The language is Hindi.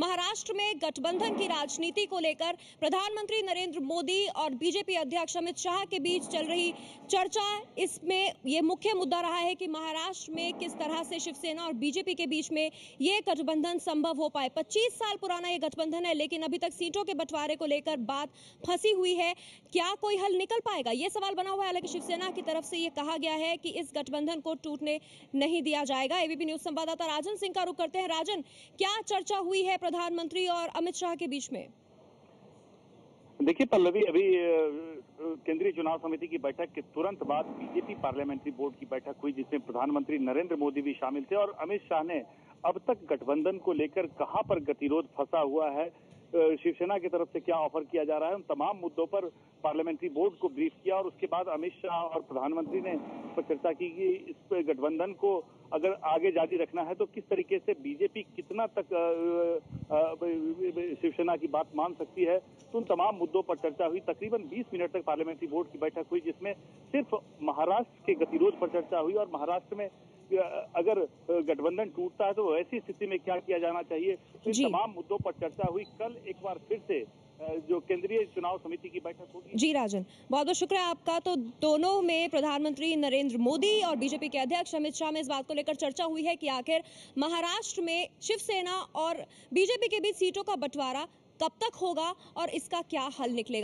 महाराष्ट्र में गठबंधन की राजनीति को लेकर प्रधानमंत्री नरेंद्र मोदी और बीजेपी अध्यक्ष अमित शाह के बीच चल रही चर्चा, इसमें ये मुख्य मुद्दा रहा है कि महाराष्ट्र में किस तरह से शिवसेना और बीजेपी के बीच में ये गठबंधन संभव हो पाए। 25 साल पुराना ये गठबंधन है, लेकिन अभी तक सीटों के बंटवारे को लेकर बात फंसी हुई है। क्या कोई हल निकल पाएगा, ये सवाल बना हुआ है। हालांकि शिवसेना की तरफ से ये कहा गया है कि इस गठबंधन को टूटने नहीं दिया जाएगा। एबीपी न्यूज संवाददाता राजन सिंह का रुख करते हैं। राजन, क्या चर्चा हुई है प्रधानमंत्री और अमित शाह के बीच में? देखिए पल्लवी, अभी केंद्रीय चुनाव समिति की बैठक के तुरंत बाद बीजेपी पार्लियामेंट्री बोर्ड की बैठक हुई, जिसमें प्रधानमंत्री नरेंद्र मोदी भी शामिल थे। और अमित शाह ने अब तक गठबंधन को लेकर कहां पर गतिरोध फंसा हुआ है, शिवसेना की तरफ से क्या ऑफर किया जा रहा है, उन तमाम मुद्दों पर पार्लियामेंट्री बोर्ड को ब्रीफ किया। और उसके बाद अमित शाह और प्रधानमंत्री ने इस पर चर्चा की कि इस गठबंधन को अगर आगे जारी रखना है तो किस तरीके से बीजेपी कितना तक शिवसेना की बात मान सकती है। तो उन तमाम मुद्दों पर चर्चा हुई। तकरीबन 20 मिनट तक पार्लियामेंट्री बोर्ड की बैठक हुई, जिसमें सिर्फ महाराष्ट्र के गतिरोध पर चर्चा हुई और महाराष्ट्र में अगर गठबंधन टूटता है तो ऐसी स्थिति में क्या किया जाना चाहिए, इन तमाम मुद्दों पर चर्चा हुई। कल एक बार फिर से जो केंद्रीय चुनाव समिति की बैठक होगी। जी राजन, बहुत बहुत शुक्रिया आपका। तो दोनों में, प्रधानमंत्री नरेंद्र मोदी और बीजेपी के अध्यक्ष अमित शाह में इस बात को लेकर चर्चा हुई है कि आखिर महाराष्ट्र में शिवसेना और बीजेपी के बीच सीटों का बंटवारा कब तक होगा और इसका क्या हल निकलेगा।